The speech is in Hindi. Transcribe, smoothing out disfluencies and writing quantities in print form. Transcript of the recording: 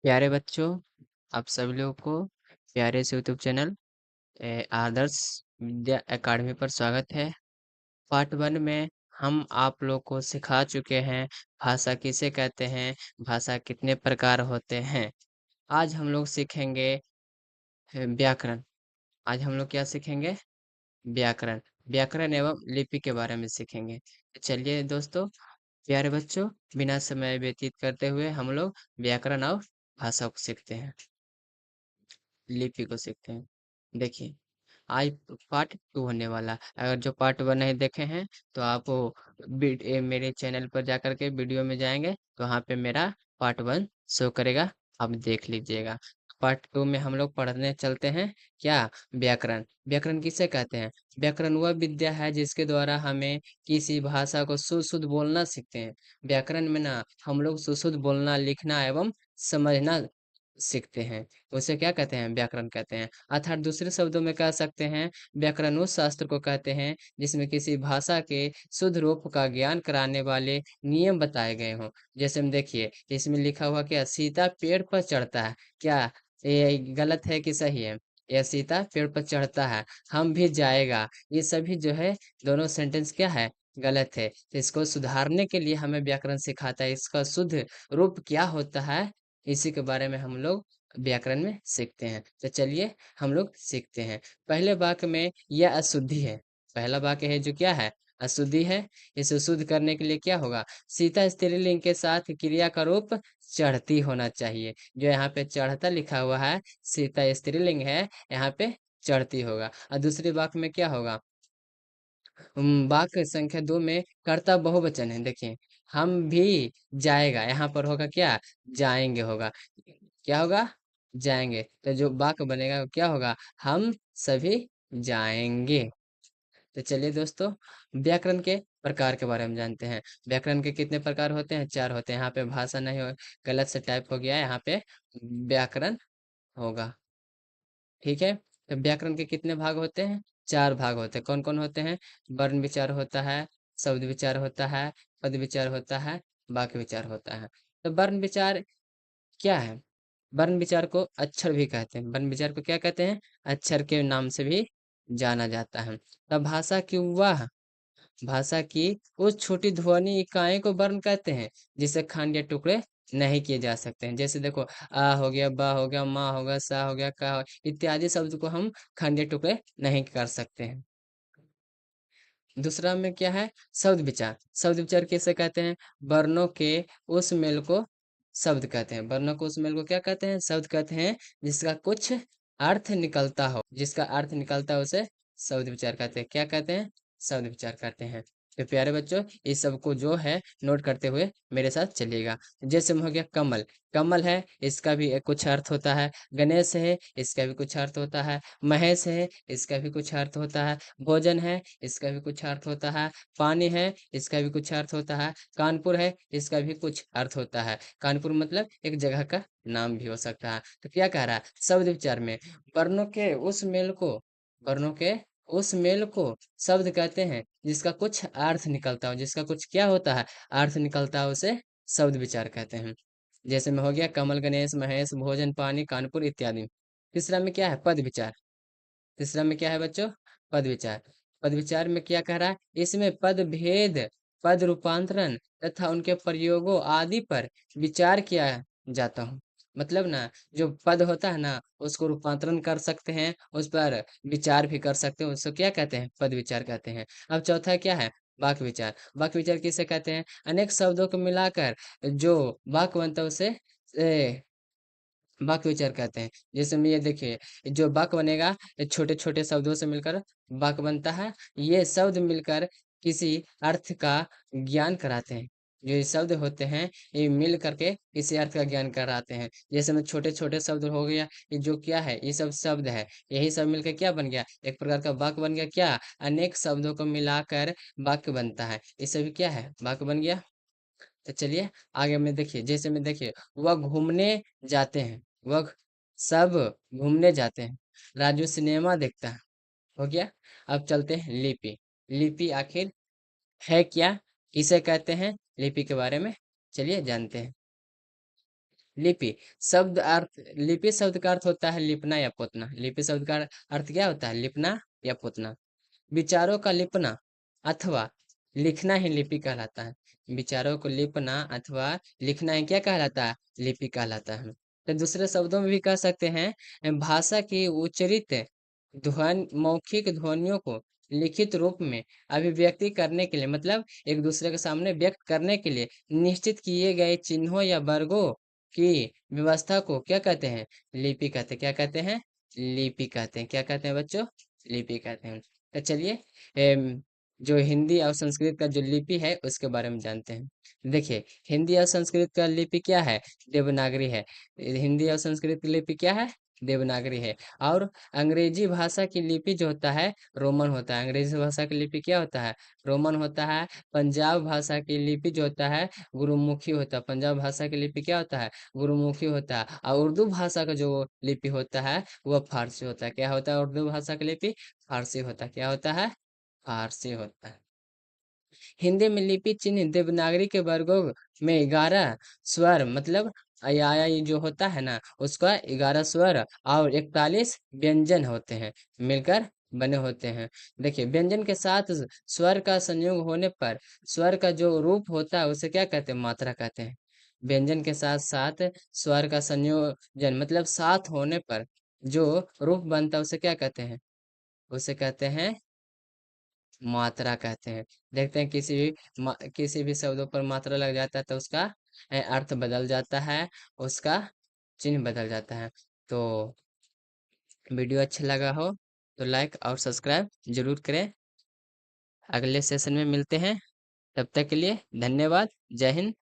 प्यारे बच्चों, आप सभी लोगों को प्यारे से YouTube channel Adarsh Vidya academy पर स्वागत है। पार्ट वन में हम आप लोग को सिखा चुके हैं भाषा किसे कहते हैं, भाषा कितने प्रकार होते हैं। आज हम लोग सीखेंगे व्याकरण। आज हम लोग क्या सीखेंगे? व्याकरण। व्याकरण एवं लिपि के बारे में सीखेंगे। तो चलिए दोस्तों, प्यारे बच्चों, बिना समय व्यतीत करते हुए हम लोग व्याकरण और भाषा को सीखते हैं, लिपि को सीखते हैं। देखिए, आज पार्ट 2 होने वाला है। अगर जो पार्ट 1 नहीं देखे हैं तो आप वो मेरे चैनल पर जाकर के वीडियो में जाएंगे तो वहाँ पे मेरा पार्ट 1 शो करेगा, आप देख लीजिएगा। पार्ट 2 में हम लोग पढ़ने चलते हैं। क्या? व्याकरण। व्याकरण किसे कहते हैं? व्याकरण वह विद्या है जिसके द्वारा हमें किसी भाषा को शुद्ध बोलना सीखते हैं। व्याकरण में ना हम लोग शुद्ध बोलना, लिखना एवं समझना सीखते हैं। उसे क्या कहते हैं? व्याकरण कहते हैं। अर्थात दूसरे शब्दों में कह सकते हैं, व्याकरण उस शास्त्र को कहते हैं जिसमें किसी भाषा के शुद्ध रूप का ज्ञान कराने वाले नियम बताए गए हों। जैसे हम देखिए, इसमें लिखा हुआ क्या? सीता पेड़ पर चढ़ता है। क्या ये गलत है कि सही है? यह सीता पेड़ पर चढ़ता है, हम भी जाएगा, ये सभी जो है दोनों सेंटेंस क्या है? गलत है। तो इसको सुधारने के लिए हमें व्याकरण सिखाता है। इसका शुद्ध रूप क्या होता है, इसी के बारे में हम लोग व्याकरण में सीखते हैं। तो चलिए हम लोग सीखते हैं। पहले वाक्य में यह अशुद्धि है। पहला वाक्य है जो क्या है? अशुद्धि है। इसे शुद्ध करने के लिए क्या होगा? सीता स्त्रीलिंग के साथ क्रिया का रूप चढ़ती होना चाहिए। जो यहाँ पे चढ़ता लिखा हुआ है, सीता स्त्रीलिंग है, यहाँ पे चढ़ती होगा। और दूसरे वाक्य में क्या होगा? वाक्य संख्या 2 में कर्ता बहुवचन है। देखिए, हम भी जाएगा, यहाँ पर होगा क्या? जाएंगे होगा। क्या होगा? जाएंगे। तो जो वाक्य बनेगा वो क्या होगा? हम सभी जाएंगे। तो चलिए दोस्तों, व्याकरण के प्रकार के बारे में जानते हैं। व्याकरण के कितने प्रकार होते हैं? 4 होते हैं। यहाँ पे भाषा नहीं हो, गलत से टाइप हो गया है, यहाँ पे व्याकरण होगा। ठीक है। तो व्याकरण के कितने भाग होते हैं? 4 भाग होते हैं। कौन कौन होते हैं? वर्ण विचार होता है, शब्द विचार होता है, पद विचार होता है, वाक्य विचार होता है। तो वर्ण विचार क्या है? वर्ण विचार को अक्षर भी कहते हैं। वर्ण विचार को क्या कहते हैं? अक्षर के नाम से भी जाना जाता है। तब भाषा की उस छोटी ध्वनि इकाई को वर्ण कहते हैं जिसे खंड या टुकड़े नहीं किए जा सकते हैं। जैसे देखो, आ हो गया, बा हो गया, मा हो गया, सा हो गया, का हो, इत्यादि शब्द को हम खंड या टुकड़े नहीं कर सकते हैं। दूसरा में क्या है? शब्द विचार। शब्द विचार किसे कहते हैं? वर्णों के उस मेल को शब्द कहते हैं। वर्णों को उस मेल को क्या कहते हैं? शब्द कहते हैं। जिसका कुछ अर्थ निकलता हो, जिसका अर्थ निकलता है उसे शब्द विचार कहते हैं। क्या कहते हैं? शब्द विचार कहते हैं। तो प्यारे बच्चों, इस सब को जो है नोट करते हुए मेरे साथ चलिएगा। जैसे में हो गया कमल। कमल है, इसका भी कुछ अर्थ होता है। गणेश है, इसका भी कुछ अर्थ होता है। महेश है, इसका भी कुछ अर्थ होता है। भोजन है, इसका भी कुछ अर्थ होता है। पानी है, इसका भी कुछ अर्थ होता है। कानपुर है, इसका भी कुछ अर्थ होता है। कानपुर मतलब एक जगह का नाम भी हो सकता है। तो क्या कह रहा है? शब्द विचार में वर्णों के उस मेल को वर्णों के उस मेल को शब्द कहते हैं जिसका कुछ अर्थ निकलता हो। जिसका कुछ क्या होता है? अर्थ निकलता है, उसे शब्द विचार कहते हैं। जैसे में हो गया कमल, गणेश, महेश, भोजन, पानी, कानपुर इत्यादि। तीसरा में क्या है? पद विचार। तीसरा में क्या है बच्चों? पद विचार। पद विचार में क्या कह रहा है? इसमें पद भेद, पद रूपांतरण तथा उनके प्रयोगों आदि पर विचार किया जाता हो। मतलब ना, जो पद होता है ना, उसको रूपांतरण कर सकते हैं, उस पर विचार भी कर सकते हैं, उसको क्या कहते हैं? पद विचार कहते हैं। अब चौथा क्या है? वाक्य विचार। वाक्य विचार किसे कहते हैं? अनेक शब्दों को मिलाकर जो वाक्य बनता है उसे वाक्य विचार कहते हैं। जैसे में ये देखिए, जो वाक्य बनेगा, छोटे छोटे शब्दों से मिलकर वाक्य बनता है। ये शब्द मिलकर किसी अर्थ का ज्ञान कराते हैं। जो ये शब्द होते हैं, ये मिल करके किसी अर्थ का ज्ञान कराते हैं। जैसे में छोटे छोटे शब्द हो गया, ये जो क्या है, ये सब शब्द है, यही सब मिलकर क्या बन गया? एक प्रकार का वाक्य बन गया। क्या? अनेक शब्दों को मिलाकर वाक्य बनता है, ये सभी क्या है? वाक्य बन गया। तो चलिए आगे में देखिए, जैसे में देखिए, वह घूमने जाते हैं। वह सब घूमने जाते हैं। राजू सिनेमा देखता है। हो गया। अब चलते हैं लिपि। लिपि आखिर है क्या? किसे कहते हैं? लिपि के बारे में चलिए जानते हैं। लिपि लिपि शब्द का अर्थ होता है लिपना या पोतना। लिपि शब्द का अर्थ क्या होता है? लिपना या पोतना। विचारों का लिपना अथवा लिखना ही लिपि कहलाता है। विचारों को लिपना अथवा लिखना ही क्या कहलाता है? लिपि कहलाता है। तो दूसरे शब्दों में भी कह सकते हैं भाषा की उच्चरित मौखिक ध्वनियों को लिखित रूप में अभिव्यक्ति करने के लिए, मतलब एक दूसरे के सामने व्यक्त करने के लिए निश्चित किए गए चिन्हों या वर्गों की व्यवस्था को क्या कहते हैं? लिपि कहते हैं। क्या कहते हैं? लिपि कहते हैं। क्या कहते हैं बच्चों? लिपि कहते हैं। तो चलिए जो हिंदी और संस्कृत का जो लिपि है उसके बारे में जानते हैं। देखिए, हिंदी और संस्कृत का लिपि क्या है? देवनागरी है। हिंदी और संस्कृत की लिपि क्या है? देवनागरी है। और अंग्रेजी भाषा की लिपि जो होता है रोमन होता है। अंग्रेजी भाषा की लिपि क्या होता है? रोमन होता है। पंजाब भाषा की लिपि जो होता है गुरुमुखी होता है। पंजाब भाषा की लिपि क्या होता है? गुरुमुखी होता है। और उर्दू भाषा का जो लिपि होता है वह फारसी होता है। क्या होता है उर्दू भाषा की लिपि? फारसी होता है। क्या होता है? फारसी होता है। हिंदी में लिपि चिन्ह देवनागरी के वर्गों में 11 स्वर, मतलब ये जो होता है ना उसका 11 स्वर और 41 व्यंजन होते हैं, मिलकर बने होते हैं। देखिए, व्यंजन के साथ स्वर का संयोग होने पर स्वर का जो रूप होता है उसे क्या कहते हैं? मात्रा कहते हैं। व्यंजन के साथ साथ स्वर का संयोजन मतलब साथ होने पर जो रूप बनता है उसे क्या कहते हैं? उसे कहते हैं मात्रा कहते हैं। देखते हैं किसी भी शब्दों पर मात्रा लग जाता है तो उसका अर्थ बदल जाता है, उसका चिन्ह बदल जाता है। तो वीडियो अच्छा लगा हो तो लाइक और सब्सक्राइब जरूर करें। अगले सेशन में मिलते हैं, तब तक के लिए धन्यवाद। जय हिंद।